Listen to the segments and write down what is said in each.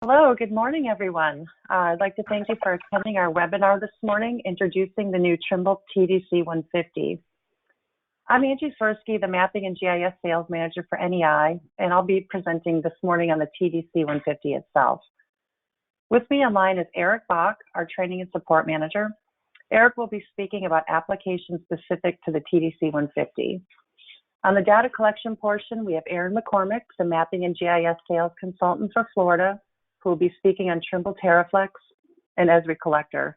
Hello, good morning, everyone. I'd like to thank you for attending our webinar this morning, introducing the new Trimble TDC 150. I'm Angie Swirsky, the Mapping and GIS Sales Manager for NEI, and I'll be presenting this morning on the TDC 150 itself. With me online is Eric Bach, our Training and Support Manager. Eric will be speaking about applications specific to the TDC 150. On the data collection portion, we have Aaron McCormick, the Mapping and GIS Sales Consultant for Florida, who will be speaking on Trimble TerraFlex and Esri Collector.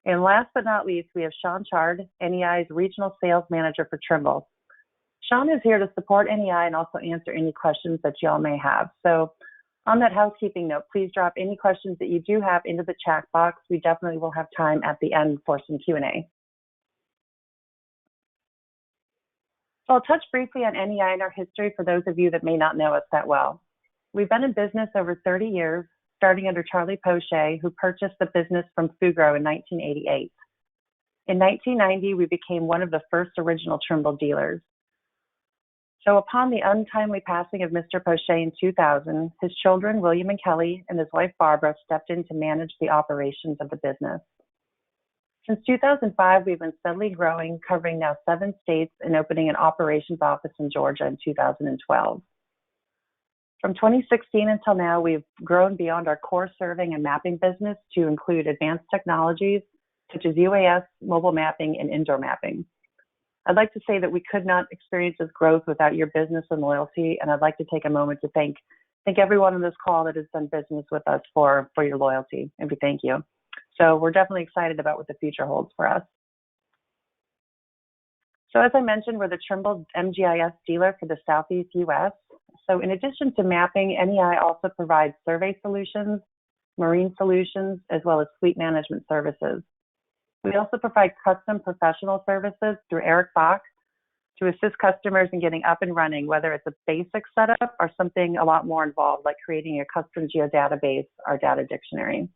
And last but not least, we have Sean Chard, NEI's Regional Sales Manager for Trimble. Sean is here to support NEI and also answer any questions that y'all may have. So on that housekeeping note, please drop any questions that you do have into the chat box. We definitely will have time at the end for some Q&A. So I'll touch briefly on NEI and our history for those of you that may not know us that well. We've been in business over 30 years, starting under Charlie Poche, who purchased the business from Fugro in 1988. In 1990, we became one of the first original Trimble dealers. So upon the untimely passing of Mr. Poche in 2000, his children, William and Kelly, and his wife, Barbara, stepped in to manage the operations of the business. Since 2005, we've been steadily growing, covering now 7 states and opening an operations office in Georgia in 2012. From 2016 until now, we've grown beyond our core surveying and mapping business to include advanced technologies such as UAS, mobile mapping, and indoor mapping. I'd like to say that we could not experience this growth without your business and loyalty, and I'd like to take a moment to thank everyone on this call that has done business with us for your loyalty, and we thank you. So we're definitely excited about what the future holds for us. So as I mentioned, we're the Trimble MGIS dealer for the Southeast U.S. So in addition to mapping, NEI also provides survey solutions, marine solutions, as well as fleet management services. We also provide custom professional services through Eric Bach to assist customers in getting up and running, whether it's a basic setup or something a lot more involved, like creating a custom geodatabase or data dictionary.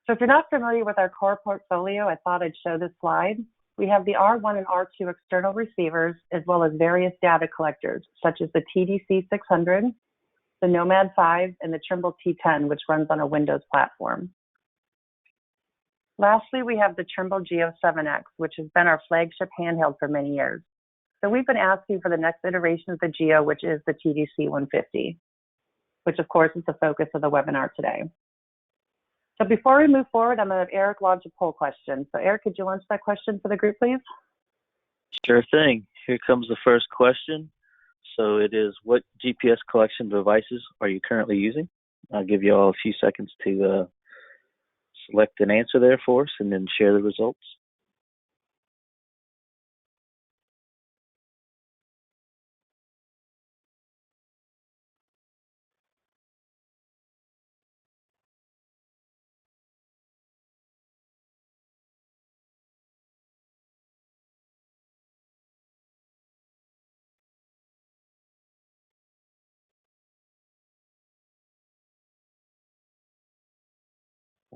So if you're not familiar with our core portfolio, I thought I'd show this slide. We have the R1 and R2 external receivers, as well as various data collectors, such as the TDC 600, the Nomad 5, and the Trimble T10, which runs on a Windows platform. Lastly, we have the Trimble Geo 7X, which has been our flagship handheld for many years. So we've been asking for the next iteration of the Geo, which is the TDC 150, which of course is the focus of the webinar today. So before we move forward, I'm going to have Eric launch a poll question. So Eric, could you launch that question for the group, please? Sure thing. Here comes the first question. So it is, what GPS collection devices are you currently using? I'll give you all a few seconds to select an answer there for us and then share the results.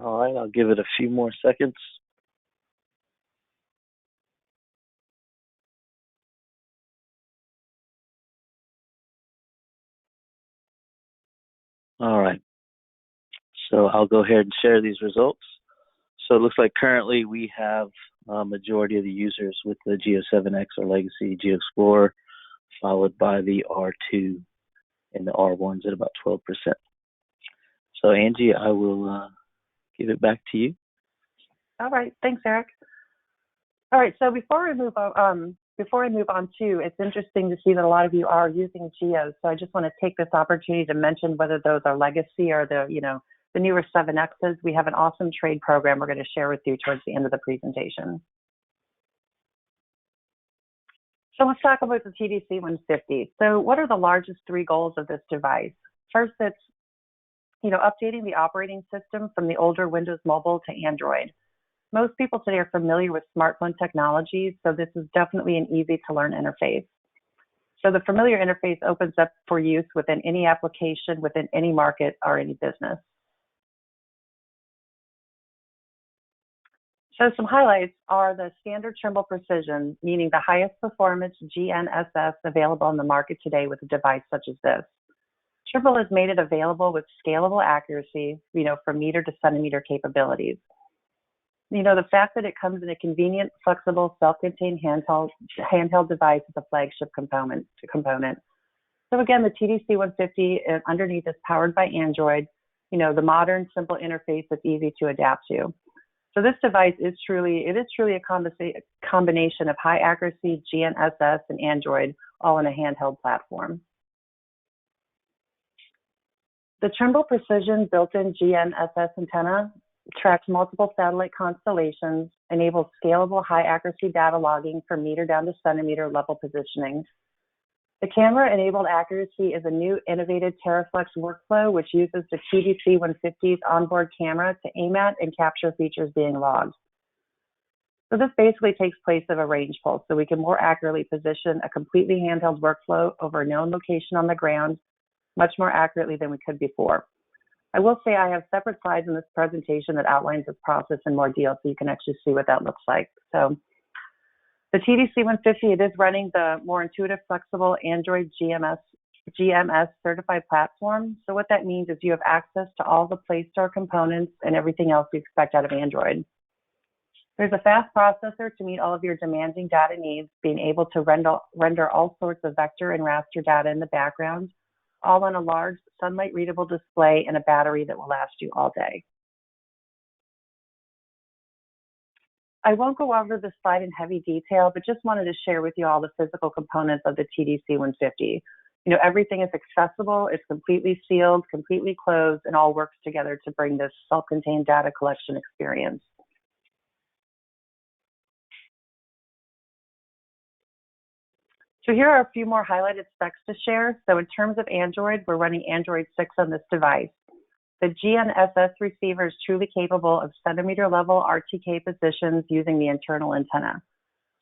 All right, I'll give it a few more seconds. All right, so I'll go ahead and share these results. So it looks like currently we have a majority of the users with the Geo 7X or Legacy Geo Explorer, followed by the R2 and the R1s at about 12%. So Angie, I will give it back to you. All right, thanks, Eric. All right, so before I move on to, it's interesting to see that a lot of you are using Geos. So I just want to take this opportunity to mention whether those are Legacy or the newer 7Xs. We have an awesome trade program we're going to share with you towards the end of the presentation. So let's talk about the TDC 150. So what are the largest 3 goals of this device? First, it's updating the operating system from the older Windows Mobile to Android. Most people today are familiar with smartphone technologies, so this is definitely an easy-to-learn interface. So the familiar interface opens up for use within any application, within any market, or any business. So some highlights are the standard Trimble Precision, meaning the highest performance GNSS available on the market today with a device such as this. Trimble has made it available with scalable accuracy, from meter to centimeter capabilities. The fact that it comes in a convenient, flexible, self-contained handheld device is a flagship component. So again, the TDC 150 underneath is powered by Android, the modern, simple interface that's easy to adapt to. So this device is truly a combination of high accuracy, GNSS, and Android, all in a handheld platform. The Trimble Precision built-in GNSS antenna tracks multiple satellite constellations, enables scalable high-accuracy data logging from meter down to centimeter level positioning. The camera-enabled accuracy is a new innovative TerraFlex workflow, which uses the TDC 150's onboard camera to aim at and capture features being logged. So this basically takes place of a range pulse, so we can more accurately position a completely handheld workflow over a known location on the ground, much more accurately than we could before. I will say I have separate slides in this presentation that outlines this process in more detail, so you can actually see what that looks like. So the TDC 150, it is running the more intuitive, flexible Android GMS certified platform. So what that means is you have access to all the Play Store components and everything else you expect out of Android. There's a fast processor to meet all of your demanding data needs, being able to render all sorts of vector and raster data in the background, all on a large sunlight readable display and a battery that will last you all day. I won't go over this slide in heavy detail, but just wanted to share with you all the physical components of the TDC 150. Everything is accessible, it's completely sealed, completely closed, and all works together to bring this self-contained data collection experience. So here are a few more highlighted specs to share. So in terms of Android, we're running Android 6 on this device. The GNSS receiver is truly capable of centimeter level RTK positions using the internal antenna.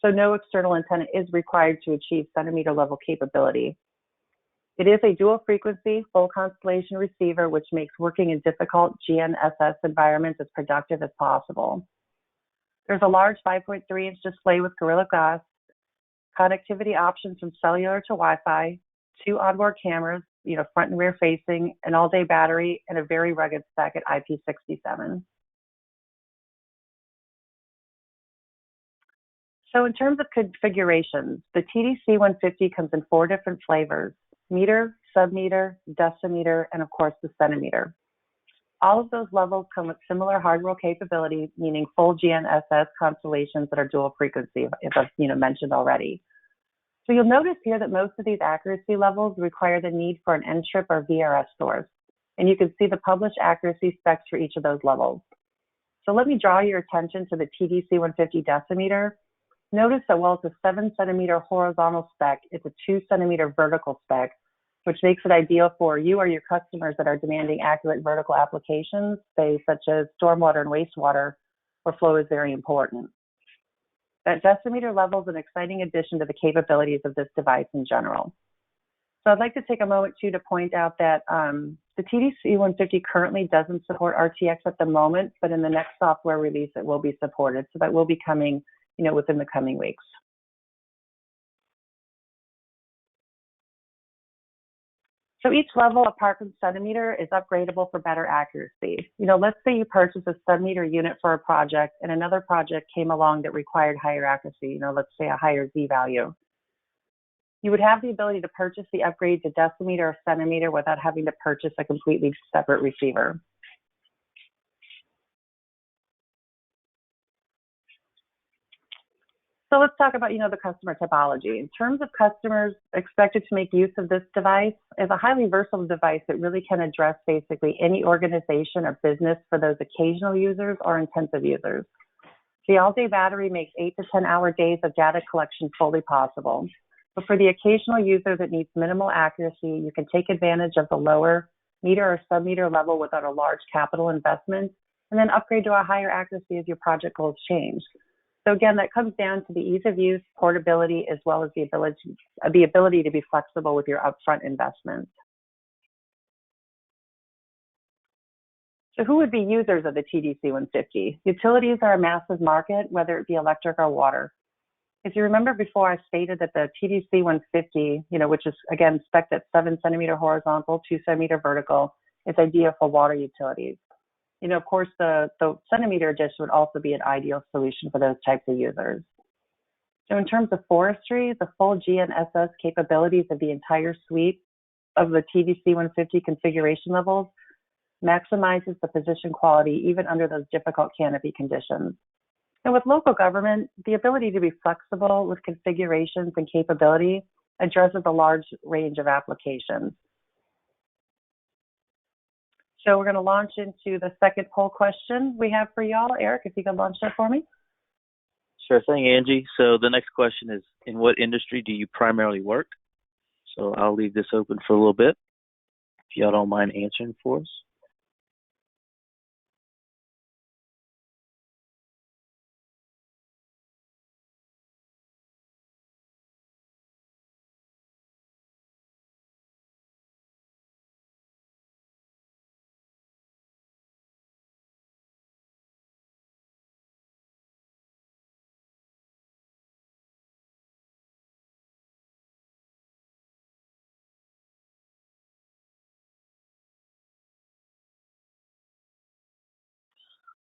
So no external antenna is required to achieve centimeter level capability. It is a dual frequency, full constellation receiver, which makes working in difficult GNSS environments as productive as possible. There's a large 5.3-inch display with Gorilla Glass, connectivity options from cellular to Wi-Fi, 2 onboard cameras, front and rear facing, an all-day battery, and a very rugged spec at IP67. So in terms of configurations, the TDC 150 comes in 4 different flavors: meter, submeter, decimeter, and of course the centimeter. All of those levels come with similar hardware capability, meaning full GNSS constellations that are dual frequency, as I've mentioned already. So you'll notice here that most of these accuracy levels require the need for an N-trip or VRS source. And you can see the published accuracy specs for each of those levels. So let me draw your attention to the TDC 150 decimeter. Notice that while it's a 7-centimeter horizontal spec, it's a 2-centimeter vertical spec, which makes it ideal for you or your customers that are demanding accurate vertical applications, say such as stormwater and wastewater, where flow is very important. That decimeter level is an exciting addition to the capabilities of this device in general. So I'd like to take a moment too to point out that the TDC 150 currently doesn't support RTX at the moment, but in the next software release it will be supported. So that will be coming, within the coming weeks. So each level, apart from centimeter, is upgradable for better accuracy. Let's say you purchase a sub-meter unit for a project and another project came along that required higher accuracy, let's say a higher Z value. You would have the ability to purchase the upgrade to decimeter or centimeter without having to purchase a completely separate receiver. So let's talk about, the customer typology. In terms of customers expected to make use of this device, it's a highly versatile device that really can address basically any organization or business for those occasional users or intensive users. The all-day battery makes 8 to 10-hour days of data collection fully possible. But for the occasional user that needs minimal accuracy, you can take advantage of the lower meter or sub-meter level without a large capital investment, and then upgrade to a higher accuracy as your project goals change. So again, that comes down to the ease of use, portability, as well as the ability to be flexible with your upfront investments. So who would be users of the TDC 150? Utilities are a massive market, whether it be electric or water. If you remember before, I stated that the TDC 150, which is again spec'd at 7 centimeter horizontal, 2 centimeter vertical, is ideal for water utilities. Of course, the centimeter edition would also be an ideal solution for those types of users. So in terms of forestry, the full GNSS capabilities of the entire suite of the TDC 150 configuration levels maximizes the position quality even under those difficult canopy conditions. And with local government, the ability to be flexible with configurations and capability addresses a large range of applications. So we're going to launch into the second poll question we have for y'all. Eric, if you could launch that for me. Sure thing, Angie. So the next question is, in what industry do you primarily work? So I'll leave this open for a little bit, if y'all don't mind answering for us.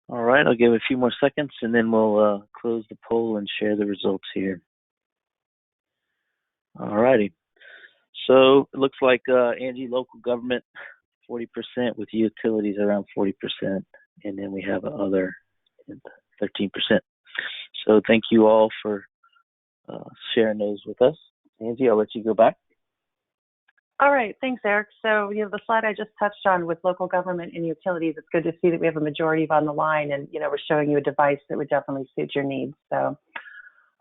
All right, I'll give it a few more seconds and then we'll close the poll and share the results here. All righty. So it looks like, Angie, local government 40%, with utilities around 40%, and then we have other 13%. So thank you all for sharing those with us. Angie, I'll let you go back. All right, thanks, Eric. So, the slide I just touched on with local government and utilities, it's good to see that we have a majority on the line, and, we're showing you a device that would definitely suit your needs. So,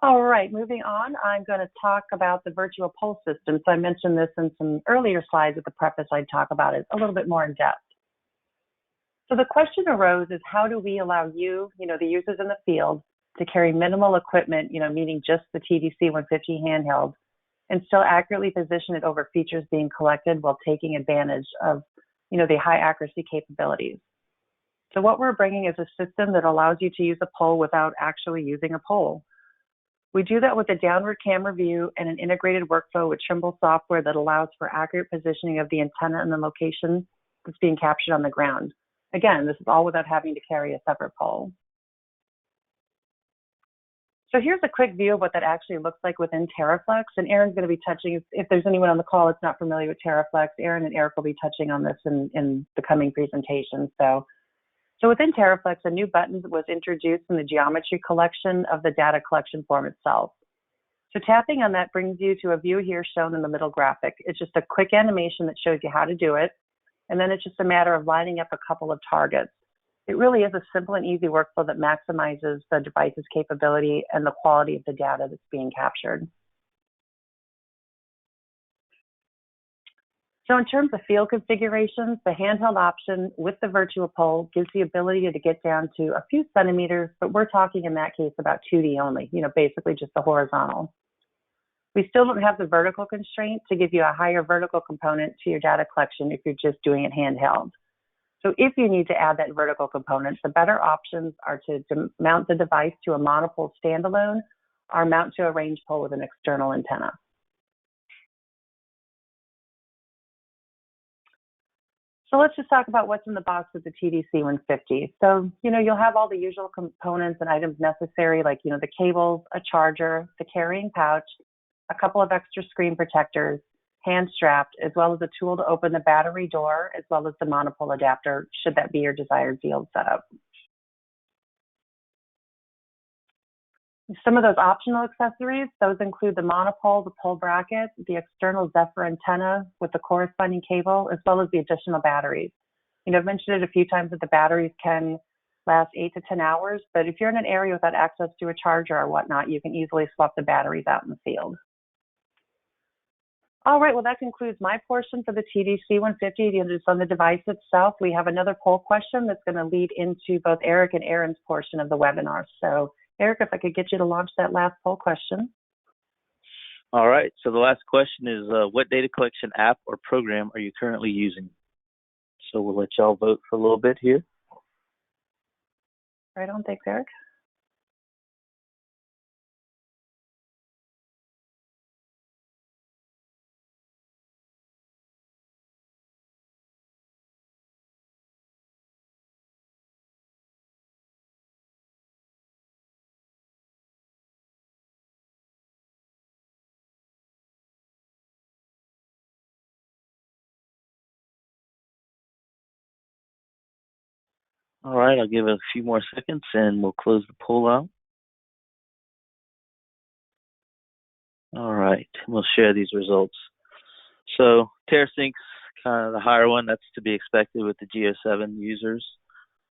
all right, moving on, I'm going to talk about the virtual pole system. So I mentioned this in some earlier slides with the preface. I'd talk about it a little bit more in depth. So the question arose is, how do we allow you, the users in the field, to carry minimal equipment, meaning just the TDC 150 handheld, and still accurately position it over features being collected while taking advantage of, the high accuracy capabilities. So what we're bringing is a system that allows you to use a pole without actually using a pole. We do that with a downward camera view and an integrated workflow with Trimble software that allows for accurate positioning of the antenna and the location that's being captured on the ground. Again, this is all without having to carry a separate pole. So here's a quick view of what that actually looks like within TerraFlex. And Aaron's going to be touching, if there's anyone on the call that's not familiar with TerraFlex, Aaron and Eric will be touching on this in the coming presentation. So within TerraFlex, a new button was introduced in the geometry collection of the data collection form itself. So tapping on that brings you to a view here shown in the middle graphic. It's just a quick animation that shows you how to do it. And then it's just a matter of lining up a couple of targets. It really is a simple and easy workflow that maximizes the device's capability and the quality of the data that's being captured. So in terms of field configurations, the handheld option with the virtual pole gives the ability to get down to a few centimeters, but we're talking in that case about 2D only, basically just the horizontal. We still don't have the vertical constraint to give you a higher vertical component to your data collection if you're just doing it handheld. So if you need to add that vertical component, the better options are to mount the device to a monopole standalone or mount to a range pole with an external antenna. So let's just talk about what's in the box with the TDC 150. So, you'll have all the usual components and items necessary, like, the cables, a charger, the carrying pouch, a couple of extra screen protectors, hand strapped, as well as a tool to open the battery door, as well as the monopole adapter, should that be your desired field setup. Some of those optional accessories, those include the monopole, the pole bracket, the external Zephyr antenna with the corresponding cable, as well as the additional batteries. I've mentioned it a few times that the batteries can last 8 to 10 hours, but if you're in an area without access to a charger or whatnot, you can easily swap the batteries out in the field. All right, well, that concludes my portion for the TDC 150. Just on the device itself, we have another poll question that's going to lead into both Eric and Aaron's portion of the webinar. So, Eric, if I could get you to launch that last poll question. All right, so the last question is, what data collection app or program are you currently using? So we'll let y'all vote for a little bit here. Right on, thanks, Eric. All right, I'll give it a few more seconds and we'll close the poll out. All right, we'll share these results. So TerraSync's kind of the higher one. That's to be expected with the G07 users,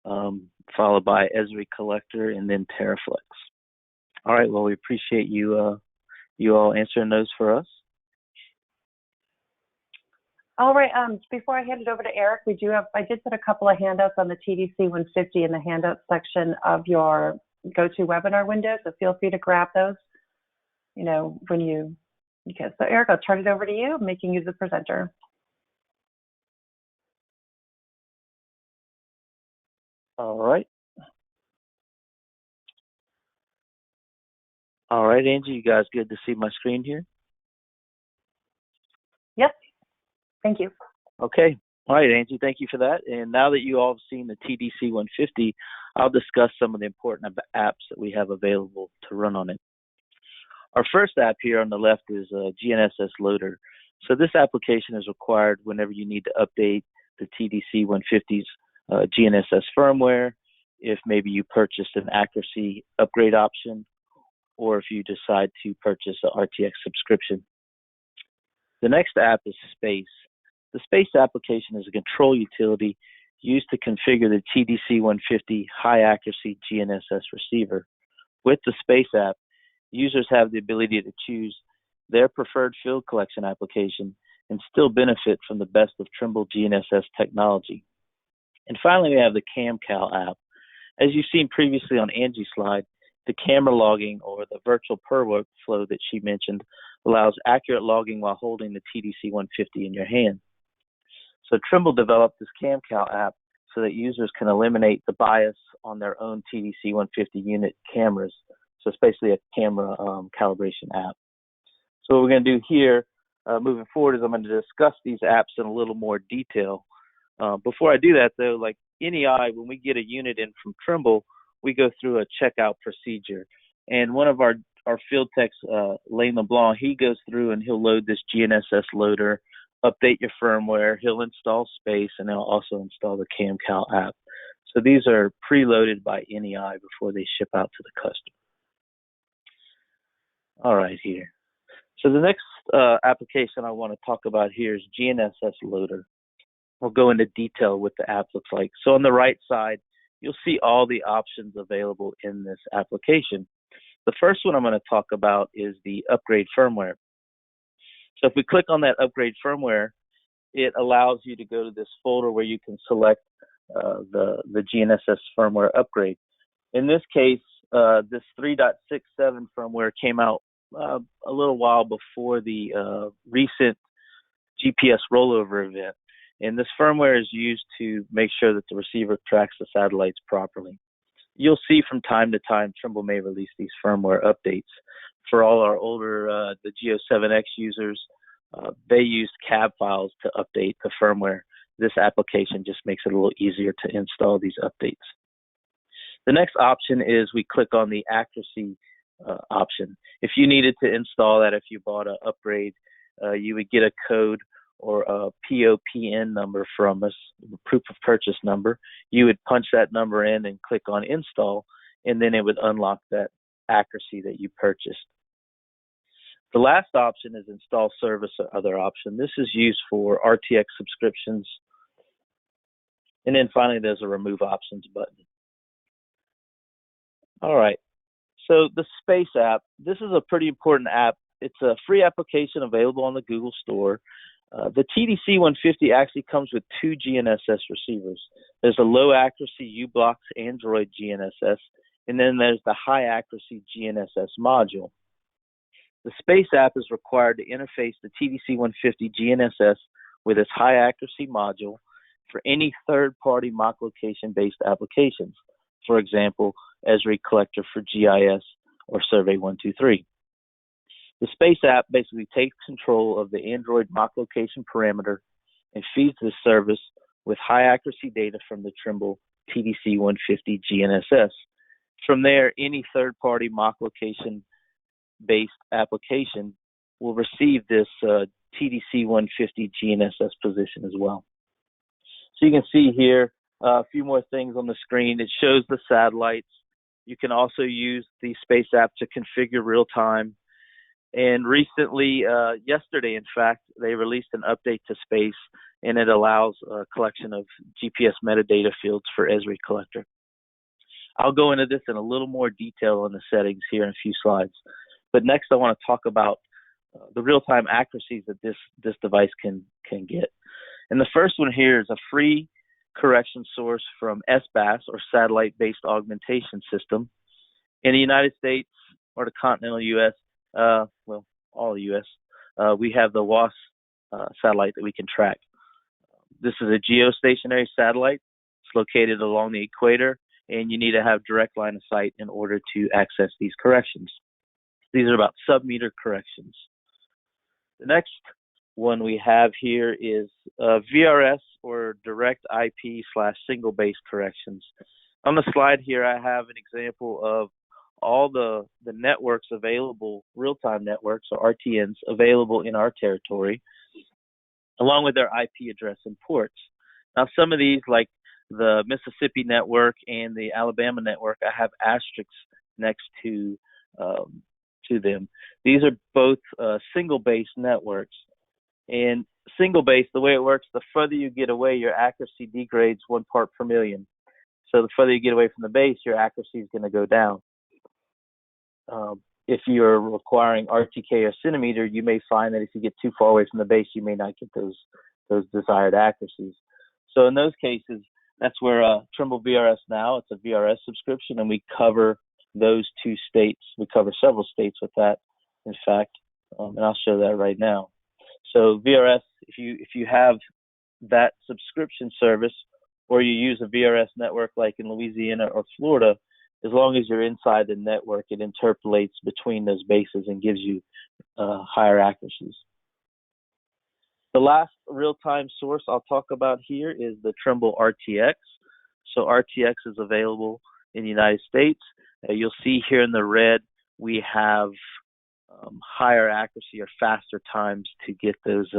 followed by Esri Collector and then TerraFlex. All right, well, we appreciate you all answering those for us. All right, before I hand it over to Eric, I did put a couple of handouts on the TDC 150 in the handout section of your GoToWebinar window, so feel free to grab those, okay, so Eric, I'll turn it over to you, making you the presenter. All right. All right, Angie, you guys good to see my screen here? Yep, thank you. Okay. All right, Angie, thank you for that. And now that you all have seen the TDC 150, I'll discuss some of the important apps that we have available to run on it. Our first app here on the left is GNSS Loader. So this application is required whenever you need to update the TDC 150's GNSS firmware, if maybe you purchased an accuracy upgrade option, or if you decide to purchase an RTX subscription. The next app is SBAS. The SBAS application is a control utility used to configure the TDC 150 high accuracy GNSS receiver. With the SBAS app, users have the ability to choose their preferred field collection application and still benefit from the best of Trimble GNSS technology. And finally, we have the CamCal app. As you've seen previously on Angie's slide, the camera logging, or the virtual per workflow that she mentioned, allows accurate logging while holding the TDC 150 in your hand. So Trimble developed this CamCal app so that users can eliminate the bias on their own TDC 150 unit cameras. So it's basically a camera calibration app. So what we're going to do here moving forward is I'm going to discuss these apps in a little more detail. Before I do that, though, like NEI, when we get a unit in from Trimble, we go through a checkout procedure. And one of our field techs, Lane LeBlanc, he goes through and he'll load this GNSS loader, update your firmware, he'll install SBAS, and he'll also install the CamCal app. So these are preloaded by NEI before they ship out to the customer. All right, here. So the next application I want to talk about here is GNSS Loader. We'll go into detail what the app looks like. So on the right side, you'll see all the options available in this application. The first one I'm going to talk about is the upgrade firmware. So if we click on that upgrade firmware, it allows you to go to this folder where you can select the GNSS firmware upgrade. In this case, this 3.67 firmware came out a little while before the recent GPS rollover event. And this firmware is used to make sure that the receiver tracks the satellites properly. You'll see from time to time Trimble may release these firmware updates. For all our older the G07X users, they used cab files to update the firmware. This application just makes it a little easier to install these updates. The next option is we click on the accuracy option. If you needed to install that, if you bought an upgrade, you would get a code or a POPN number from us, proof of purchase number. You would punch that number in and click on install, and then it would unlock that accuracy that you purchased. The last option is install service or other option. This is used for RTX subscriptions. And then finally, there's a remove options button. All right. So the SBAS app, this is a pretty important app. It's a free application available on the Google Store. The TDC 150 actually comes with two GNSS receivers. There's a low accuracy U-Blox Android GNSS, and then there's the high accuracy GNSS module. The SBAS app is required to interface the TDC 150 GNSS with its high accuracy module for any third-party mock location-based applications. For example, Esri Collector for GIS or Survey 123. The SBAS app basically takes control of the Android mock location parameter and feeds this service with high accuracy data from the Trimble TDC 150 GNSS. From there, any third-party mock location-based application will receive this TDC 150 GNSS position as well. So you can see here, A few more things on the screen. It shows the satellites. You can also use the Space app to configure real time. And recently, yesterday, in fact, they released an update to Space, and it allows a collection of GPS metadata fields for Esri Collector. I'll go into this in a little more detail on the settings here in a few slides. But next, I want to talk about the real-time accuracies that this device can get. And the first one here is a free correction source from SBAS, or Satellite-Based Augmentation System. In the United States, or the continental U.S., well, all the U.S., we have the WAS satellite that we can track. This is a geostationary satellite. It's located along the equator, and you need to have direct line of sight in order to access these corrections. These are about sub-meter corrections. The next one we have here is VRS, or direct IP/single base corrections. On the slide here, I have an example of all the networks available, real-time networks, or RTNs, available in our territory, along with their IP address and ports. Now, some of these, like the Mississippi network and the Alabama network, I have asterisks next to them. These are both single base networks. And single base, the way it works, the further you get away, your accuracy degrades 1 part per million. So the further you get away from the base, your accuracy is going to go down. If you're requiring RTK or centimeter, you may find that if you get too far away from the base, you may not get those desired accuracies. So in those cases, that's where Trimble VRS Now, it's a VRS subscription, and we cover those 2 states. We cover several states with that, in fact, and I'll show that right now. So VRS, if you have that subscription service, or you use a VRS network like in Louisiana or Florida, as long as you're inside the network, it interpolates between those bases and gives you higher accuracies. The last real-time source I'll talk about here is the Trimble RTX. So RTX is available in the United States. You'll see here in the red, we have higher accuracy or faster times to get those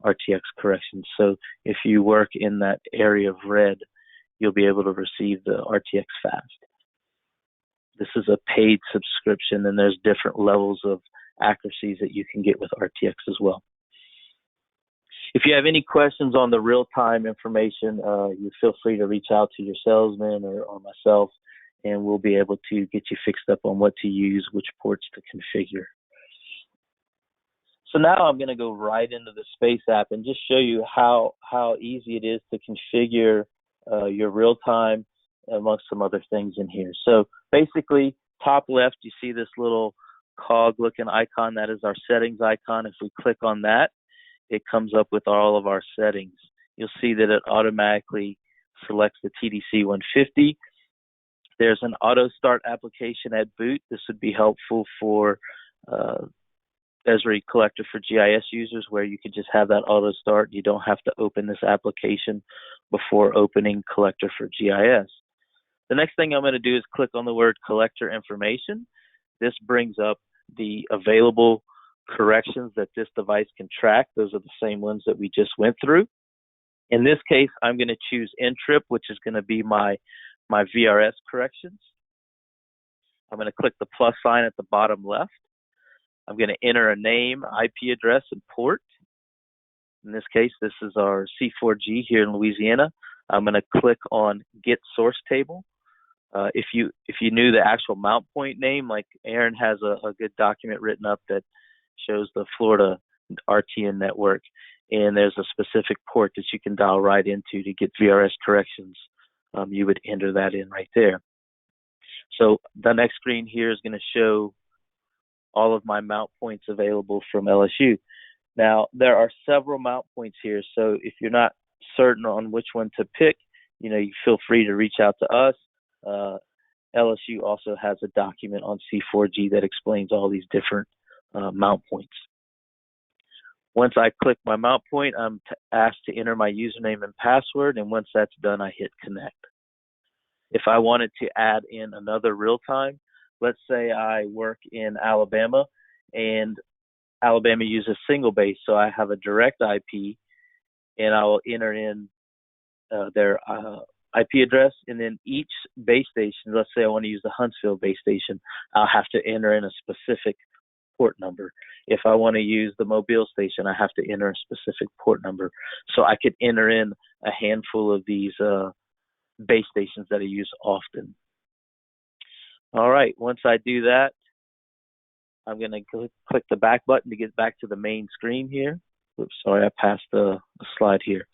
RTX corrections. So if you work in that area of red, you'll be able to receive the RTX fast. This is a paid subscription, and there's different levels of accuracies that you can get with RTX as well. If you have any questions on the real-time information, you feel free to reach out to your salesman or myself, and we'll be able to get you fixed up on what to use, which ports to configure. So now I'm going to go right into the Space app and just show you how easy it is to configure your real-time, amongst some other things in here. So basically, top left, you see this little cog-looking icon. That is our settings icon. If we click on that, it comes up with all of our settings. You'll see that it automatically selects the TDC 150. There's an auto start application at boot. This would be helpful for Esri Collector for GIS users, where you could just have that auto start. You don't have to open this application before opening Collector for GIS. The next thing I'm going to do is click on the word collector information. This brings up the available corrections that this device can track. Those are the same ones that we just went through. In this case, I'm going to choose N-Trip, which is going to be my VRS corrections. I'm going to click the plus sign at the bottom left. I'm going to enter a name, IP address, and port. In this case, this is our C4G here in Louisiana. I'm going to click on Get Source Table. If you knew the actual mount point name, like Aaron has a good document written up that shows the Florida RTN network, and there's a specific port that you can dial right into to get VRS corrections. You would enter that in right there. So the next screen here is going to show all of my mount points available from LSU. Now, there are several mount points here, so if you're not certain on which one to pick, you feel free to reach out to us. LSU also has a document on C4G that explains all these different mount points. Once I click my mount point, I'm asked to enter my username and password, and once that's done, I hit connect. If I wanted to add in another real-time, let's say I work in Alabama, and Alabama uses single base, so I have a direct IP, and I will enter in their IP address, and then each base station, let's say I want to use the Huntsville base station, I'll have to enter in a specific port number. If I want to use the Mobile station, I have to enter a specific port number. So I could enter in a handful of these base stations that I use often. All right, once I do that, I'm going to click the back button to get back to the main screen here. Oops, sorry, I passed a slide here.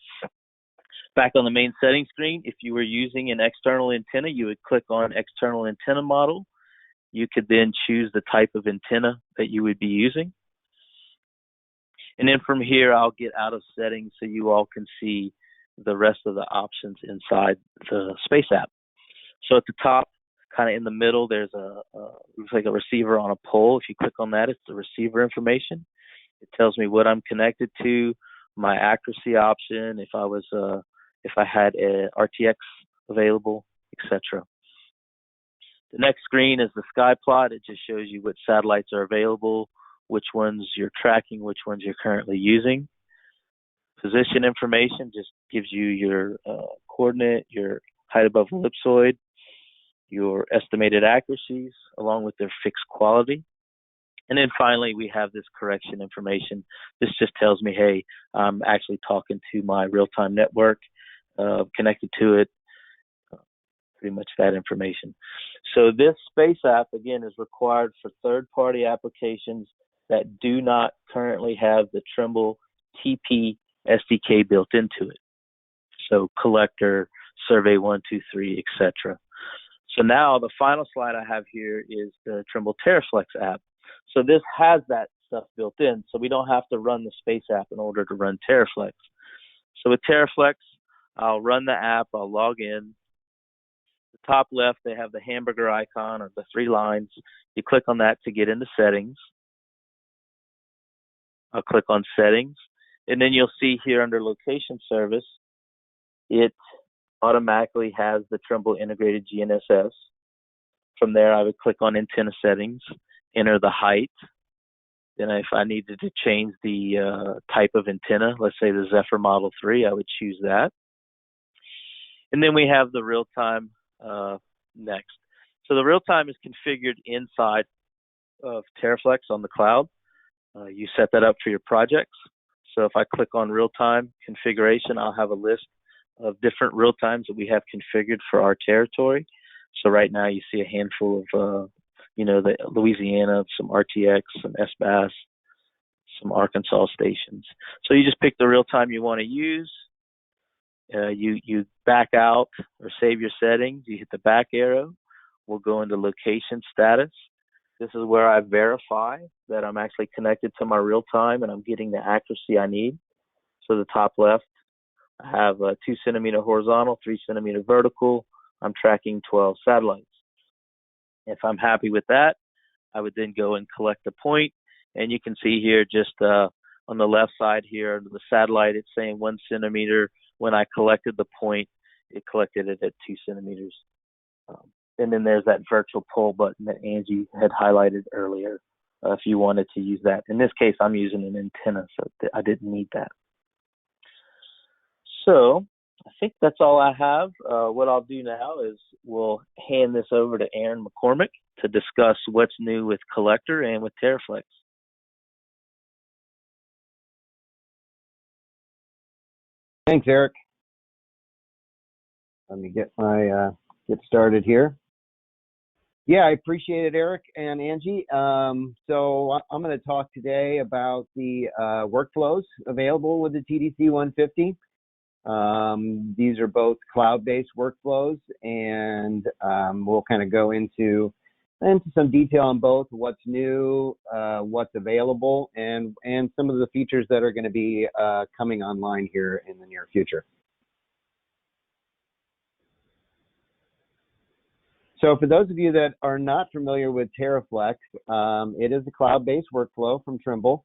Back on the main settings screen, if you were using an external antenna, you would click on External Antenna Model. You could then choose the type of antenna that you would be using. And then from here, I'll get out of settings so you all can see the rest of the options inside the Space app. So at the top, kind of in the middle, there's looks like a receiver on a pole. If you click on that, it's the receiver information. It tells me what I'm connected to, my accuracy option, if I had a RTX available, etc. The next screen is the sky plot. It just shows you which satellites are available, which ones you're tracking, which ones you're currently using. Position information just gives you your coordinate, your height above ellipsoid, your estimated accuracies, along with their fixed quality. And then finally, we have this correction information. This just tells me, hey, I'm actually talking to my real-time network, connected to it, pretty much that information. So this Space app, again, is required for third-party applications that do not currently have the Trimble TP SDK built into it. So Collector, Survey 123, etc. So now the final slide I have here is the Trimble TerraFlex app. So this has that stuff built in, so we don't have to run the Space app in order to run TerraFlex. So with TerraFlex, I'll run the app, I'll log in. The top left, they have the hamburger icon or the 3 lines. You click on that to get into settings. I'll click on settings, and then you'll see here under location service, it automatically has the Trimble integrated GNSS. From there, I would click on antenna settings, enter the height. Then if I needed to change the type of antenna, let's say the Zephyr Model 3, I would choose that. And then we have the real-time next. So the real-time is configured inside of TerraFlex on the cloud. You set that up for your projects. So if I click on real-time configuration, I'll have a list of different real-times that we have configured for our territory. So right now you see a handful of, the Louisiana, some RTX, some SBAS, some Arkansas stations. So you just pick the real-time you want to use. You back out or save your settings. You hit the back arrow. We'll go into location status. This is where I verify that I'm actually connected to my real-time and I'm getting the accuracy I need. So the top left, I have a 2 centimeter horizontal, 3 centimeter vertical. I'm tracking 12 satellites. If I'm happy with that, I would then go and collect a point. And you can see here just on the left side here, the satellite, it's saying 1 centimeter. When I collected the point, it collected it at 2 centimeters. And then there's that virtual pull button that Angie had highlighted earlier if you wanted to use that. In this case, I'm using an antenna, so I didn't need that. So I think that's all I have. What I'll do now is we'll hand this over to Aaron McCormick to discuss what's new with Collector and with TerraFlex. Thanks, Eric. Let me get started here. Yeah, I appreciate it, Eric and Angie. So I'm going to talk today about the workflows available with the TDC 150. These are both cloud-based workflows, and we'll kind of go into some detail on both, what's new, what's available, and some of the features that are going to be coming online here in the near future. So for those of you that are not familiar with TerraFlex, it is a cloud-based workflow from Trimble.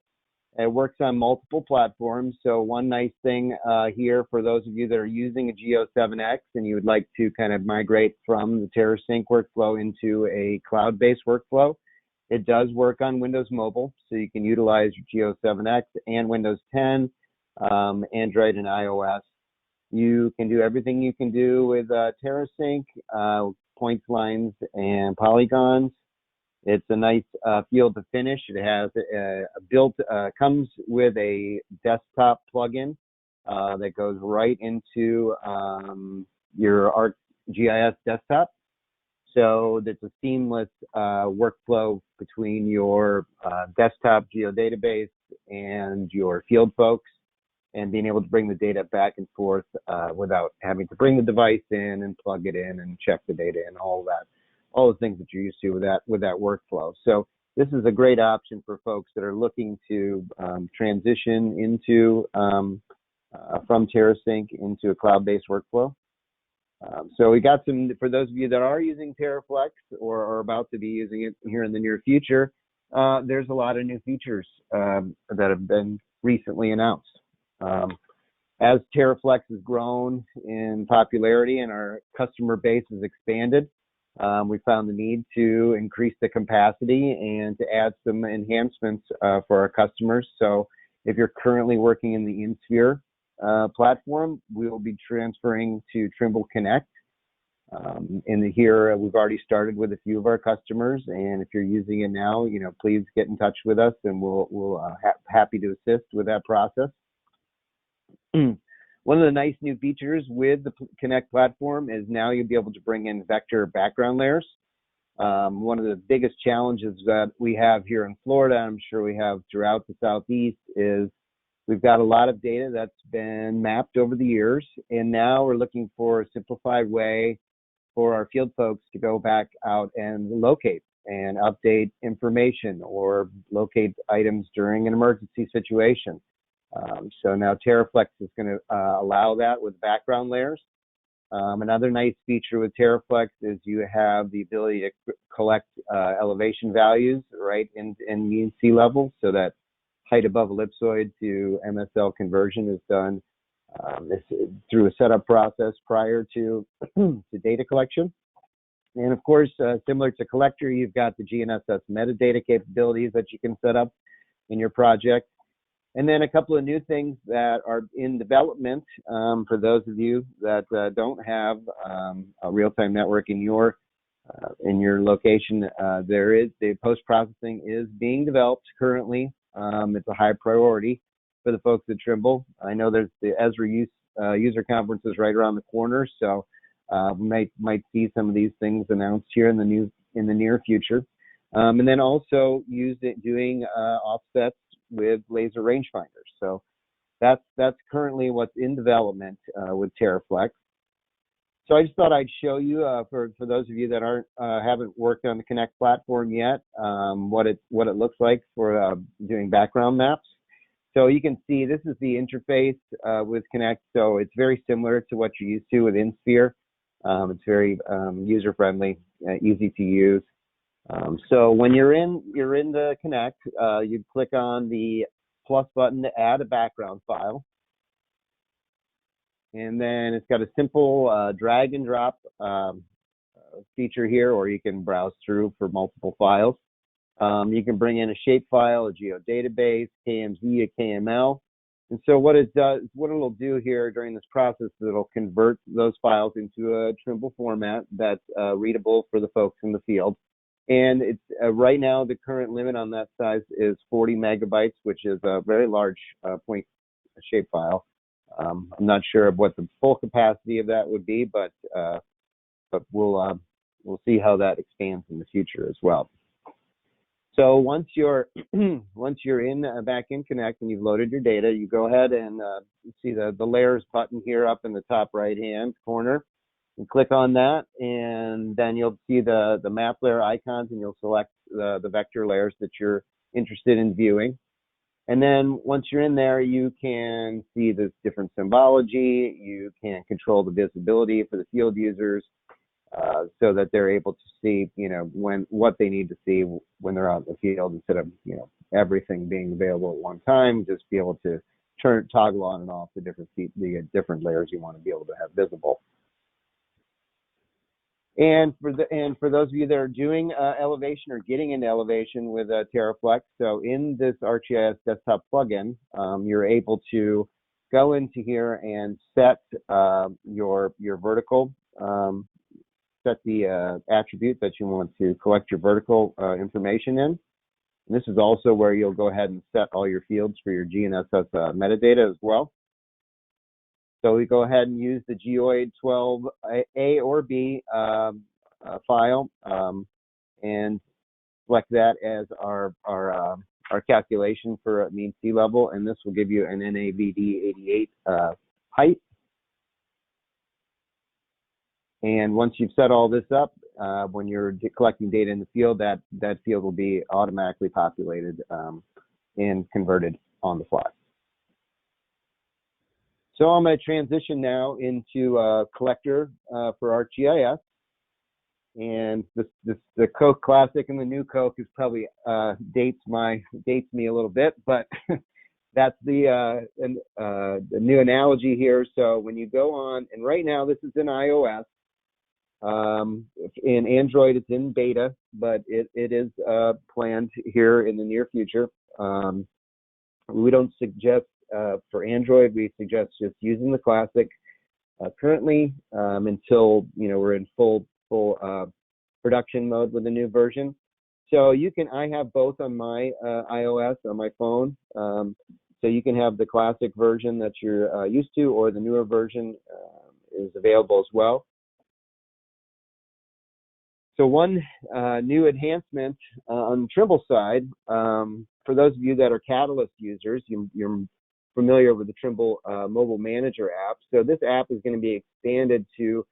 It works on multiple platforms. So one nice thing here for those of you that are using a Geo7X and you would like to kind of migrate from the TerraSync workflow into a cloud-based workflow, it does work on Windows Mobile. So you can utilize your Geo7X and Windows 10, Android and iOS. You can do everything you can do with TerraSync, points, lines, and polygons. It's a nice feel to finish. It has comes with a desktop plugin that goes right into your ArcGIS desktop. So it's a seamless workflow between your desktop geodatabase and your field folks, and being able to bring the data back and forth without having to bring the device in and plug it in and check the data and all the things that you're used to with that workflow. So this is a great option for folks that are looking to transition into from TerraSync into a cloud-based workflow. So we got some, for those of you that are using TerraFlex or are about to be using it here in the near future, there's a lot of new features that have been recently announced. As TerraFlex has grown in popularity and our customer base has expanded, we found the need to increase the capacity and to add some enhancements for our customers. So if you're currently working in the InSphere platform, we will be transferring to Trimble Connect. Here, we've already started with a few of our customers, and if you're using it now, please get in touch with us, and we'll happy to assist with that process. One of the nice new features with the Connect platform is now you'll be able to bring in vector background layers. One of the biggest challenges that we have here in Florida, I'm sure we have throughout the Southeast, is we've got a lot of data that's been mapped over the years, and now we're looking for a simplified way for our field folks to go back out and locate and update information or locate items during an emergency situation. So now TerraFlex is going to allow that with background layers. Another nice feature with TerraFlex is you have the ability to collect elevation values right in mean sea level, so that height above ellipsoid to MSL conversion is done through a setup process prior to data collection. And of course, similar to Collector, you've got the GNSS metadata capabilities that you can set up in your project. And then a couple of new things that are in development for those of you that don't have a real-time network in your location. The post-processing is being developed currently. It's a high priority for the folks at Trimble. I know there's the Esri user conferences right around the corner, so we might see some of these things announced here in the near future. And then also doing offsets with laser rangefinders. So that's currently what's in development with TerraFlex. So I just thought I'd show you for those of you that haven't worked on the Connect platform yet, what it looks like for doing background maps. So you can see this is the interface with Connect. So it's very similar to what you're used to with InSphere. It's very user friendly, easy to use. So when you're in the Connect, you click on the plus button to add a background file. And then it's got a simple drag and drop feature here, or you can browse through for multiple files. You can bring in a shape file, a geodatabase, KMZ, a KML. And so what it'll do here during this process is it'll convert those files into a Trimble format that's readable for the folks in the field. And it's right now the current limit on that size is 40 megabytes, which is a very large point shapefile. I'm not sure of what the full capacity of that would be, but we'll see how that expands in the future as well. So once you're back in Connect and you've loaded your data, you go ahead and see the layers button here up in the top right hand corner. And click on that, and then you'll see the map layer icons, and you'll select the vector layers that you're interested in viewing. And then once you're in there, you can see this different symbology. You can control the visibility for the field users so that they're able to see, what they need to see when they're out in the field, instead of, everything being available at one time. Just be able to toggle on and off the different layers you want to be able to have visible. And for those of you that are doing elevation or getting into elevation with TerraFlex, so in this ArcGIS desktop plugin, you're able to go into here and set your vertical, set the attribute that you want to collect your vertical information in. And this is also where you'll go ahead and set all your fields for your GNSS metadata as well. So we go ahead and use the GEOID 12A or B file and select that as our calculation for mean sea level, and this will give you an NAVD 88 height. And once you've set all this up, when you're collecting data in the field, that field will be automatically populated and converted on the fly. So I'm going to transition now into Collector for ArcGIS. And the Coke Classic and the new Coke is probably dates me a little bit, but that's the new analogy here. So when you go on, and right now this is in iOS. In Android, it's in beta, but it is planned here in the near future. We don't suggest for Android. We suggest just using the Classic currently until we're in full production mode with the new version. So you can. I have both on my iOS on my phone. So you can have the Classic version that you're used to, or the newer version is available as well. So one new enhancement on the Trimble side, for those of you that are Catalyst users, you're familiar with the Trimble Mobile Manager app. So this app is going to be expanded to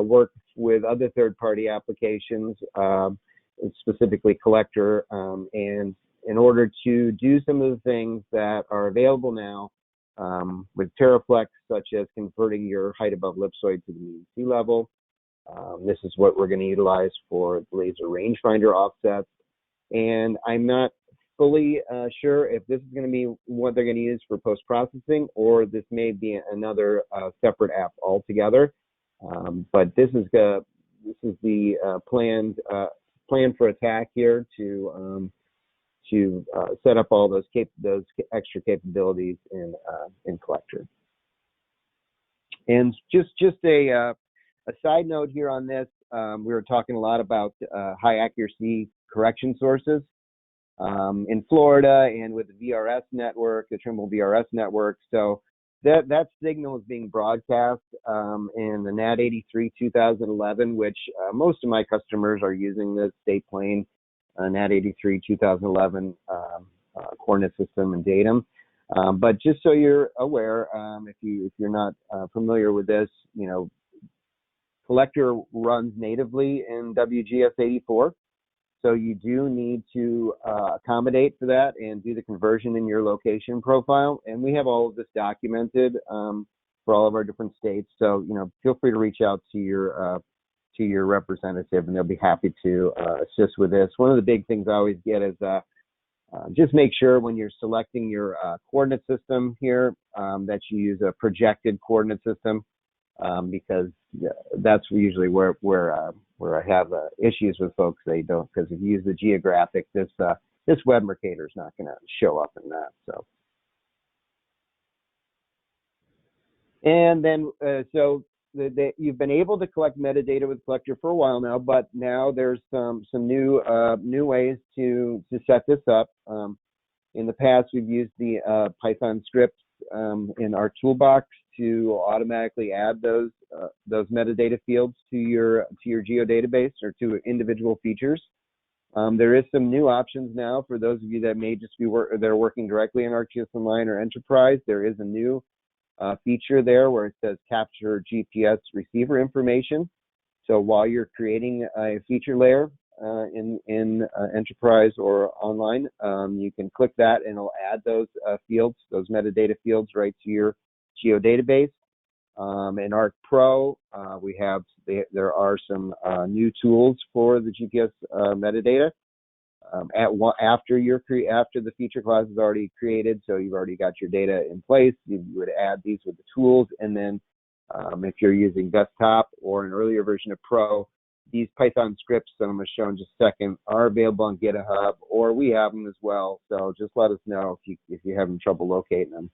work with other third-party applications, specifically Collector, and in order to do some of the things that are available now with TerraFlex, such as converting your height above ellipsoid to the mean sea level. This is what we're going to utilize for laser rangefinder offsets. And I'm not fully sure if this is going to be what they're going to use for post-processing, or this may be another separate app altogether. But this is the plan for attack here to set up all those extra capabilities in Collector. And just a side note here on this, we were talking a lot about high accuracy correction sources in Florida and with the VRS network, the Trimble VRS network. So that signal is being broadcast in the NAT 83 2011, which most of my customers are using the state plane NAT 83 2011 coordinate system and datum. But just so you're aware, if you're not familiar with this, Collector runs natively in WGS 84, so you do need to accommodate for that and do the conversion in your location profile. And we have all of this documented for all of our different states. So feel free to reach out to your representative, and they'll be happy to assist with this. One of the big things I always get is just make sure when you're selecting your coordinate system here that you use a projected coordinate system. Because that's usually where I have issues with folks. They don't, because if you use the geographic, this web mercator is not going to show up in that. So, and then you've been able to collect metadata with Collector for a while now, but now there's some new ways to set this up. In the past, we've used the Python scripts in our toolbox to automatically add those metadata fields to your geodatabase or to individual features. There is some new options now for those of you that may just be they're working directly in ArcGIS Online or Enterprise. There is a new feature there where it says capture GPS receiver information. So while you're creating a feature layer in Enterprise or Online, you can click that and it'll add those fields, those metadata fields, right to your geodatabase. In Arc Pro, there are some new tools for the GPS metadata. After the feature class is already created, so you've already got your data in place, you would add these with the tools, and then if you're using desktop or an earlier version of Pro, these Python scripts that I'm going to show in just a second are available on GitHub, or we have them as well. So just let us know if you're having trouble locating them.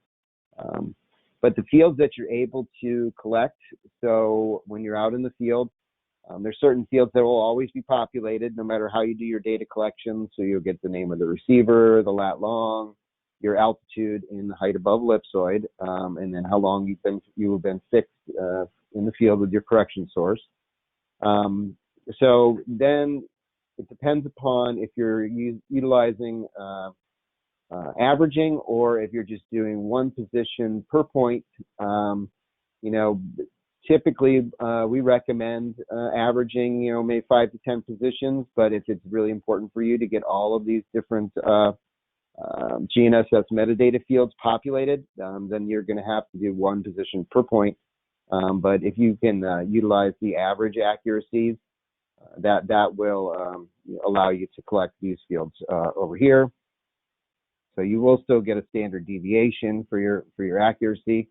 But the fields that you're able to collect, so when you're out in the field, there's certain fields that will always be populated no matter how you do your data collection. So you'll get the name of the receiver, the lat long, your altitude and the height above ellipsoid, and then how long you have been fixed in the field with your correction source. So then it depends upon if you're utilizing averaging or if you're just doing one position per point. You know, typically we recommend averaging, you know, maybe 5 to 10 positions, but if it's really important for you to get all of these different GNSS metadata fields populated, then you're going to have to do one position per point. But if you can utilize the average accuracies, that will allow you to collect these fields over here. So you will still get a standard deviation for your accuracy.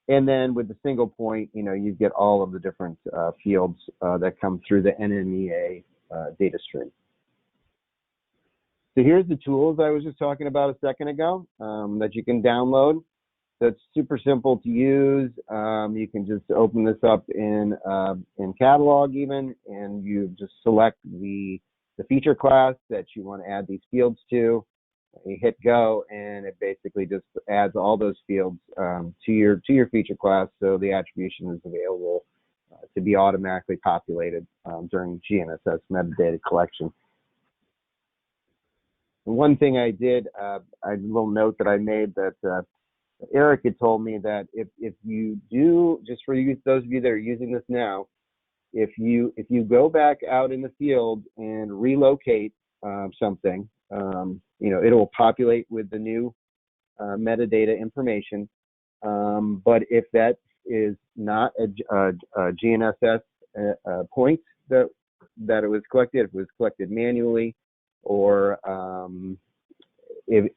And then with the single point, you know, you get all of the different fields that come through the NMEA data stream. So here's the tools I was just talking about a second ago that you can download. That's super simple to use. You can just open this up in Catalog even, and you just select the feature class that you want to add these fields to. You hit go, and it basically just adds all those fields to your feature class, so the attribution is available to be automatically populated during GNSS metadata collection. One thing I did, a little note that I made that Eric had told me that if you do, just for you, those of you that are using this now, if you go back out in the field and relocate something, you know, it will populate with the new metadata information. But if that is not a GNSS point that it was collected, if it was collected manually, or if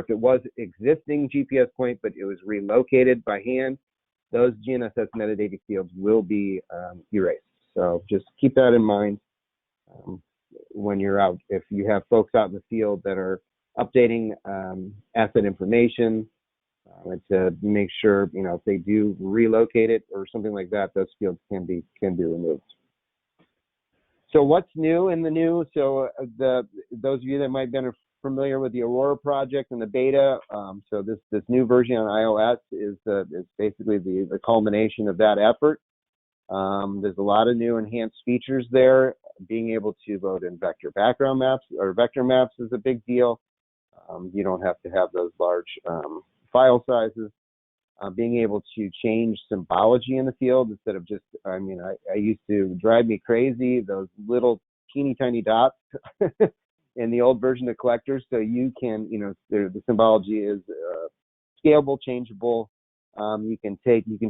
it was existing GPS point but it was relocated by hand, those GNSS metadata fields will be erased. So just keep that in mind when you're out. If you have folks out in the field that are updating asset information, to make sure, you know, if they do relocate it or something like that, those fields can be removed. So what's new in the new? So those of you that might have been familiar with the Aurora project and the beta, so this new version on iOS is basically the culmination of that effort. There's a lot of new enhanced features there. Being able to load in vector background maps or vector maps is a big deal. You don't have to have those large file sizes. Being able to change symbology in the field instead of just, I mean, I used to drive me crazy, those little teeny tiny dots in the old version of Collector. So you can, you know, the symbology is scalable, changeable. You can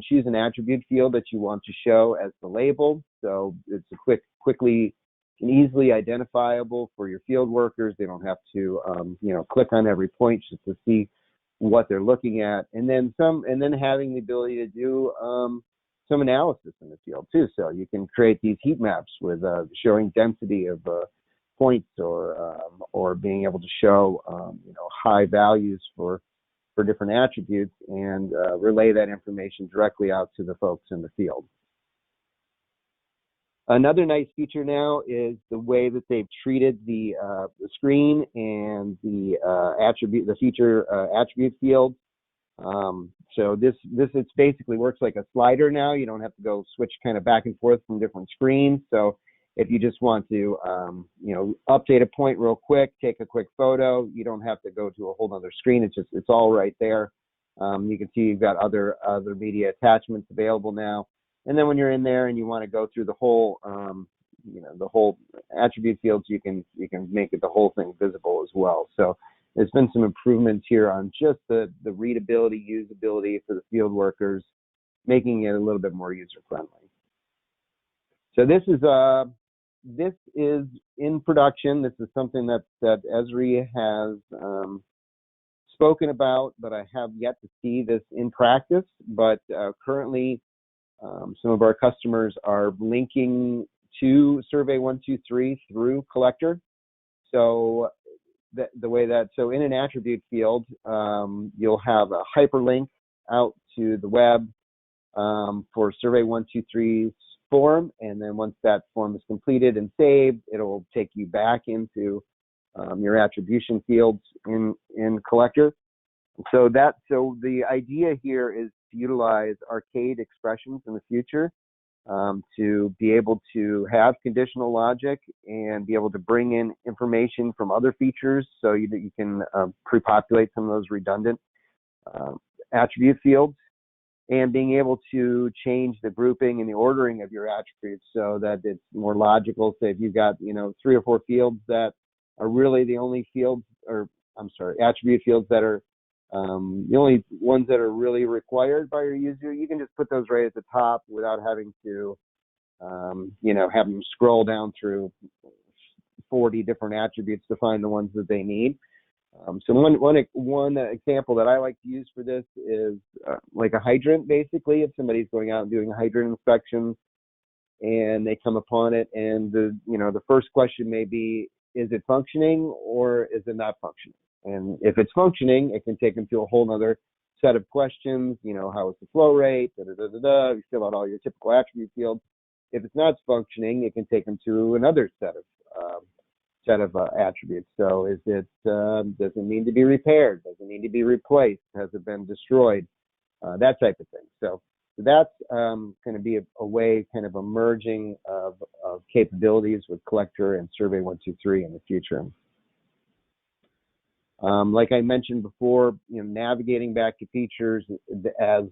choose an attribute field that you want to show as the label. So it's a quickly and easily identifiable for your field workers. They don't have to, you know, click on every point just to see what they're looking at, and then having the ability to do some analysis in the field too. So you can create these heat maps with showing density of points, or being able to show you know, high values for different attributes, and relay that information directly out to the folks in the field. Another nice feature now is the way that they've treated the screen and the feature attribute field. So this it basically works like a slider now. You don't have to go switch kind of back and forth from different screens. So if you just want to you know, update a point real quick, take a quick photo, you don't have to go to a whole other screen. It's all right there. You can see you've got other media attachments available now. And then when you're in there and you want to go through the whole, you know, the whole attribute fields, you can make the whole thing visible as well. So there's been some improvements here on just the readability, usability for the field workers, making it a little bit more user friendly. So this is in production. This is something that Esri has spoken about, but I have yet to see this in practice. But currently, some of our customers are linking to Survey 123 through Collector. So so in an attribute field, you'll have a hyperlink out to the web for Survey 123's form, and then once that form is completed and saved, it'll take you back into your attribution fields in Collector. So the idea here is to utilize arcade expressions in the future to be able to have conditional logic and be able to bring in information from other features so that you can pre-populate some of those redundant attribute fields, and being able to change the grouping and the ordering of your attributes so that it's more logical. Say if you've got 3 or 4 fields that are really the only fields, or I'm sorry, attribute fields that are the only ones that are really required by your user, you can just put those right at the top without having to have them scroll down through 40 different attributes to find the ones that they need. So one example that I like to use for this is like a hydrant. Basically, if somebody's going out and doing a hydrant inspection and they come upon it, and the first question may be, is it functioning or is it not functioning? And if it's functioning, it can take them to a whole other set of questions. How is the flow rate? You fill out all your typical attribute fields. If it's not functioning, it can take them to another set of attributes. So does it need to be repaired? Does it need to be replaced? Has it been destroyed? That type of thing. So that's going to be a way, kind of a merging of capabilities with Collector and Survey 123 in the future. Like I mentioned before, navigating back to features as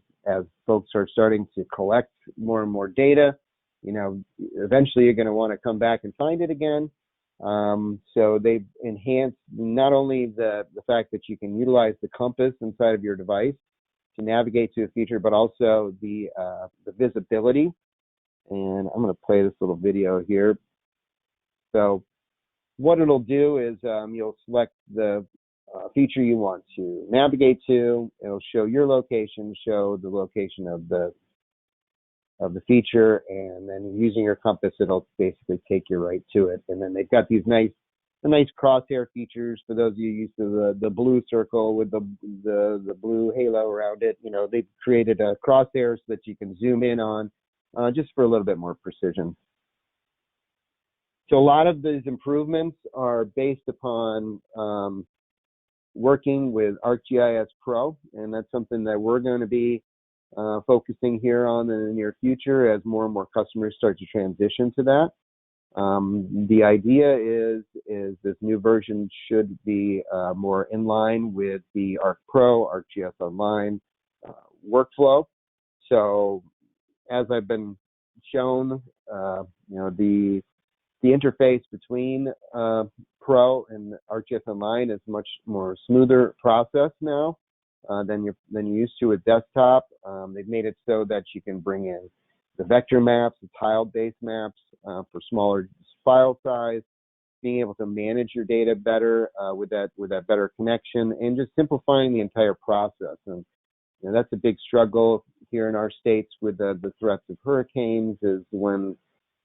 folks are starting to collect more and more data, eventually you're going to want to come back and find it again. So they've enhanced not only the fact that you can utilize the compass inside of your device to navigate to a feature, but also the visibility. And I'm going to play this little video here. So what it'll do is you'll select the feature you want to navigate to. It'll show your location, show the location of the feature, and then using your compass, it'll basically take you right to it. And then they've got these nice crosshair features for those of you used to the blue circle with the blue halo around it. They've created a crosshair so that you can zoom in on just for a little bit more precision. So a lot of these improvements are based upon working with ArcGIS Pro, and that's something that we're going to be focusing here on in the near future as more and more customers start to transition to that. The idea is this new version should be more in line with the Arc Pro, ArcGIS Online workflow. So as I've been shown, the interface between Pro and ArcGIS Online is much more smoother process now than you're used to with desktop. They've made it so that you can bring in the vector maps, the tile-based maps for smaller file size, being able to manage your data better with that better connection, and just simplifying the entire process. And that's a big struggle here in our states with the threats of hurricanes, is when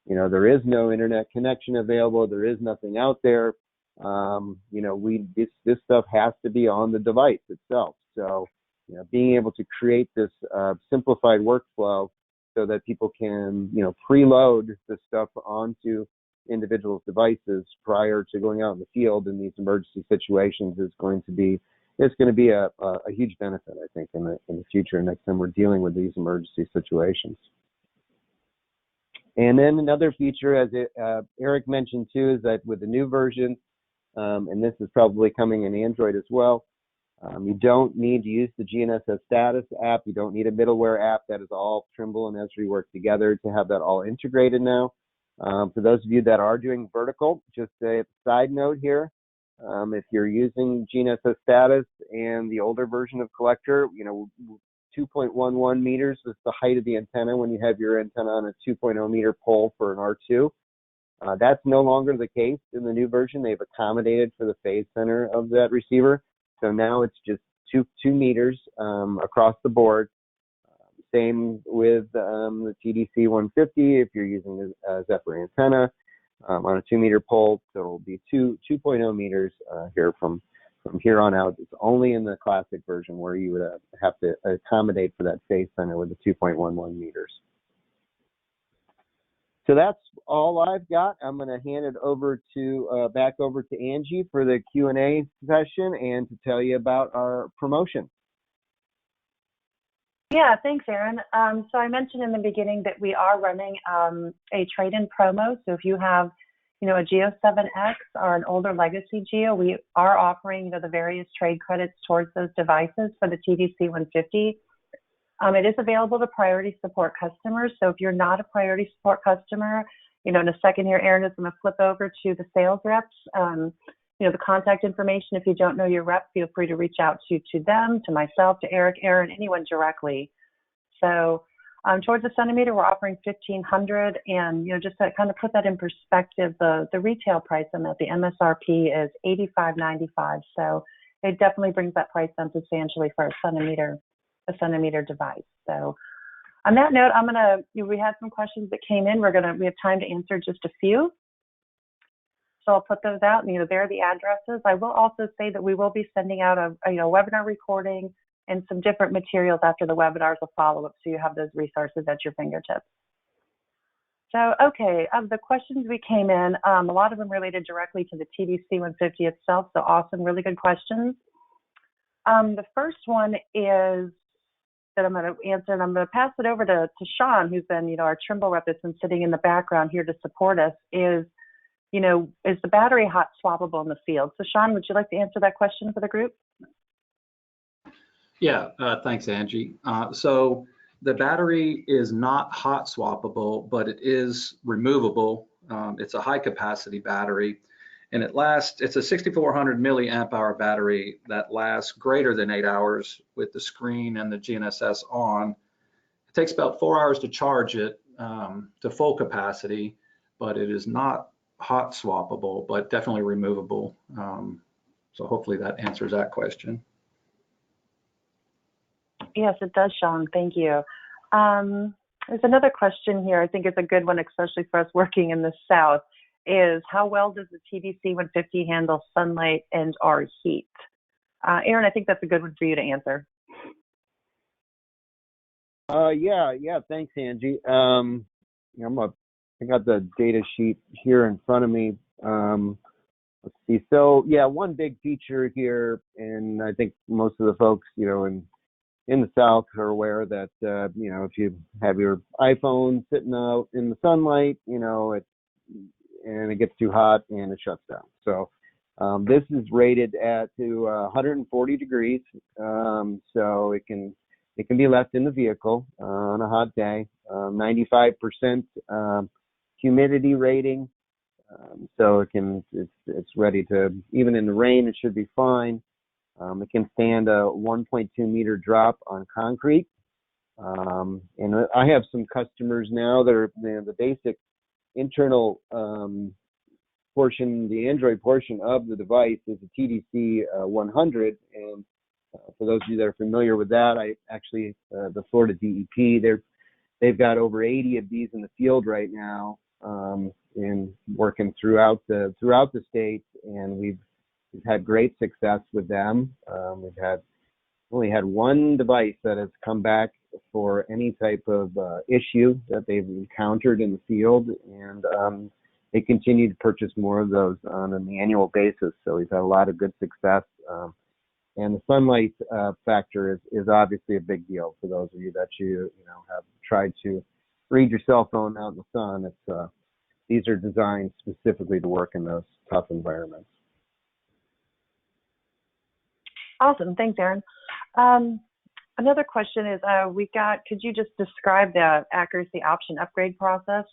there is no internet connection available, there is nothing out there. This stuff has to be on the device itself. So, being able to create this simplified workflow so that people can, preload the stuff onto individuals' devices prior to going out in the field in these emergency situations is going to be a huge benefit, I think, in the future, next time we're dealing with these emergency situations. And then another feature, as Eric mentioned too, is that with the new version, and this is probably coming in Android as well, you don't need to use the GNSS status app. You don't need a middleware app. That is all Trimble and Esri work together to have that all integrated now. For those of you that are doing vertical, just a side note here, if you're using GNSS status and the older version of Collector, 2.11 meters is the height of the antenna when you have your antenna on a 2.0 meter pole for an R2. That's no longer the case in the new version. They've accommodated for the phase center of that receiver. So now it's just 2 meters across the board. Same with the TDC 150 if you're using a Zephyr antenna on a 2 meter pole. So it'll be 2.0 meters here from from here on out, it's only in the classic version where you would have to accommodate for that face center with the 2.11 meters. So that's all I've got. I'm going to hand it over to back over to Angie for the Q&A session and to tell you about our promotion. Yeah, thanks, Aaron. So I mentioned in the beginning that we are running a trade-in promo. So if you have, a Geo 7X or an older legacy Geo, we are offering, the various trade credits towards those devices for the TDC 150. It is available to priority support customers. So if you're not a priority support customer, in a second here, Aaron is going to flip over to the sales reps. The contact information, if you don't know your rep, feel free to reach out to them, to myself, to Eric, Aaron, anyone directly. So towards the centimeter, we're offering $1,500, and just to kind of put that in perspective, the retail price on that, the MSRP is $85.95. So it definitely brings that price down substantially for a centimeter device. So on that note, we had some questions that came in. We have time to answer just a few. So I'll put those out, and there are the addresses. I will also say that we will be sending out a webinar recording and some different materials after the webinars will follow up, so you have those resources at your fingertips. So, okay, of the questions we came in, a lot of them related directly to the TDC 150 itself, so awesome, really good questions. The first one is that I'm going to answer, and I'm going to pass it over to Sean, who's been, our Trimble rep that's been sitting in the background here to support us, is the battery hot swappable in the field? So Sean, would you like to answer that question for the group? Yeah, thanks, Angie. So the battery is not hot swappable, but it is removable. It's a high capacity battery, and it's a 6,400 milliamp hour battery that lasts greater than 8 hours with the screen and the GNSS on. It takes about 4 hours to charge it to full capacity, but it is not hot swappable, but definitely removable. So hopefully that answers that question. Yes, it does, Sean. Thank you. There's another question here. I think it's a good one, especially for us working in the South, is how well does the TDC 150 handle sunlight and or heat? Aaron, I think that's a good one for you to answer. Yeah, thanks, Angie. I got the data sheet here in front of me. Let's see. So yeah, one big feature here, and I think most of the folks, in the South are aware that, if you have your iPhone sitting out in the sunlight, and it gets too hot and it shuts down. So this is rated to 140 degrees. So it can be left in the vehicle on a hot day. 95% humidity rating. So it's ready to, even in the rain, it should be fine. It can stand a 1.2 meter drop on concrete. And I have some customers now that are the basic internal portion, the Android portion of the device is a TDC 100. And for those of you that are familiar with that, the Florida DEP, they've got over 80 of these in the field right now, and working throughout the state, and we've had great success with them. We've only had one device that has come back for any type of issue that they've encountered in the field, and they continue to purchase more of those on an annual basis. So we've had a lot of good success. And the sunlight factor is obviously a big deal for those of you that have tried to read your cell phone out in the sun. These are designed specifically to work in those tough environments. Awesome, thanks, Aaron. Another question is, could you just describe the accuracy option upgrade process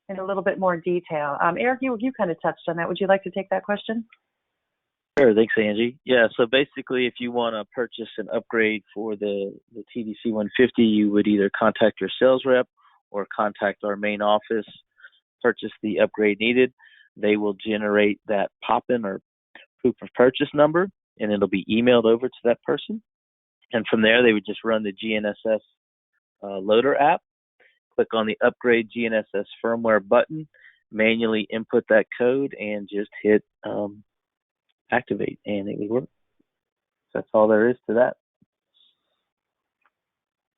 in a little bit more detail? Eric, you kind of touched on that. Would you like to take that question? Sure, thanks, Angie. Yeah, so basically, if you want to purchase an upgrade for the TDC 150, you would either contact your sales rep or contact our main office, purchase the upgrade needed. They will generate that pop-in or proof of purchase number, and it'll be emailed over to that person. And from there, they would just run the GNSS Loader App, click on the Upgrade GNSS Firmware button, manually input that code, and just hit activate, and it would work. So that's all there is to that.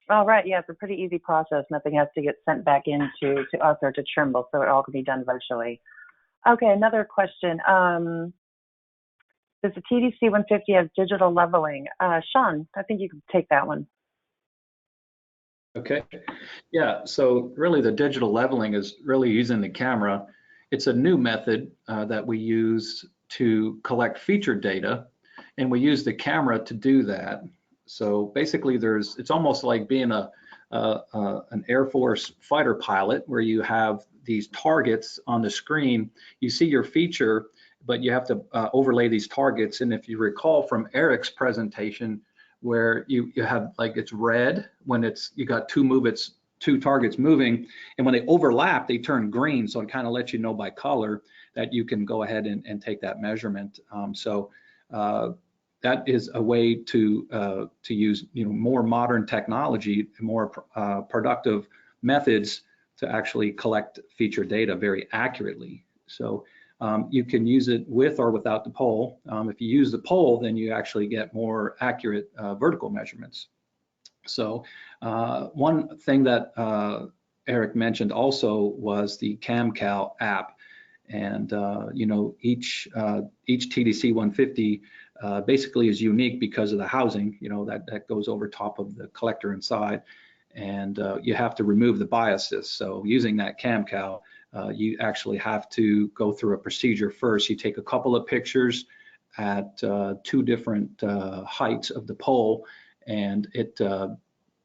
All right, yeah, it's a pretty easy process. Nothing has to get sent back into us or to Trimble, so it all can be done virtually. Okay, another question. Does the TDC 150 have digital leveling? Sean, I think you can take that one. Okay, yeah, so really the digital leveling is really using the camera. It's a new method that we use to collect feature data, and we use the camera to do that. So basically it's almost like being an Air Force fighter pilot, where you have these targets on the screen. You see your feature, but you have to overlay these targets. And if you recall from Eric's presentation, where you have, like, it's red when you got two targets moving, and when they overlap, they turn green. So it kind of lets you know by color that you can go ahead and take that measurement. That is a way to use more modern technology, more productive methods to actually collect feature data very accurately. So you can use it with or without the pole. If you use the pole, then you actually get more accurate vertical measurements. So one thing that Eric mentioned also was the CamCal app. And each TDC 150 basically is unique because of the housing, that goes over top of the collector inside, and you have to remove the biases. So using that CamCal, you actually have to go through a procedure first. You take a couple of pictures at two different heights of the pole, and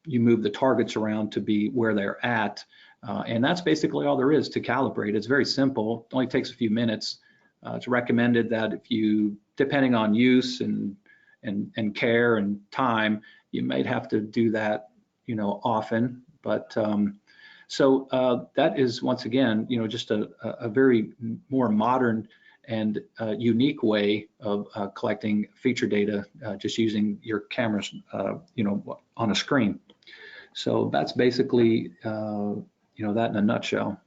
you move the targets around to be where they're at. And that's basically all there is to calibrate. It's very simple. It only takes a few minutes. It's recommended that if you, depending on use and care and time, you might have to do that, often. But so that is, once again, just a very more modern and unique way of collecting feature data, just using your cameras, on a screen. So that's basically that in a nutshell.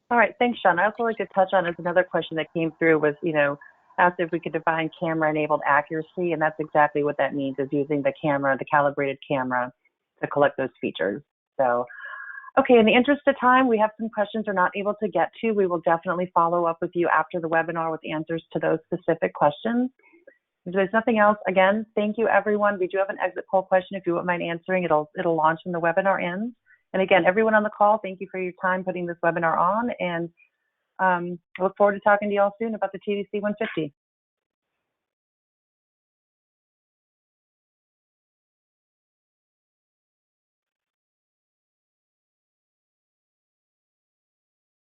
All right, thanks, Sean. I also like to touch on, as another question that came through was, asked if we could define camera-enabled accuracy, and that's exactly what that means, is using the camera, the calibrated camera, to collect those features. So, okay, in the interest of time, we have some questions we're not able to get to. We will definitely follow up with you after the webinar with answers to those specific questions. If there's nothing else, again, thank you, everyone. We do have an exit poll question. If you wouldn't mind answering, it'll launch when the webinar ends. And again, everyone on the call, thank you for your time putting this webinar on, and look forward to talking to you all soon about the TDC 150.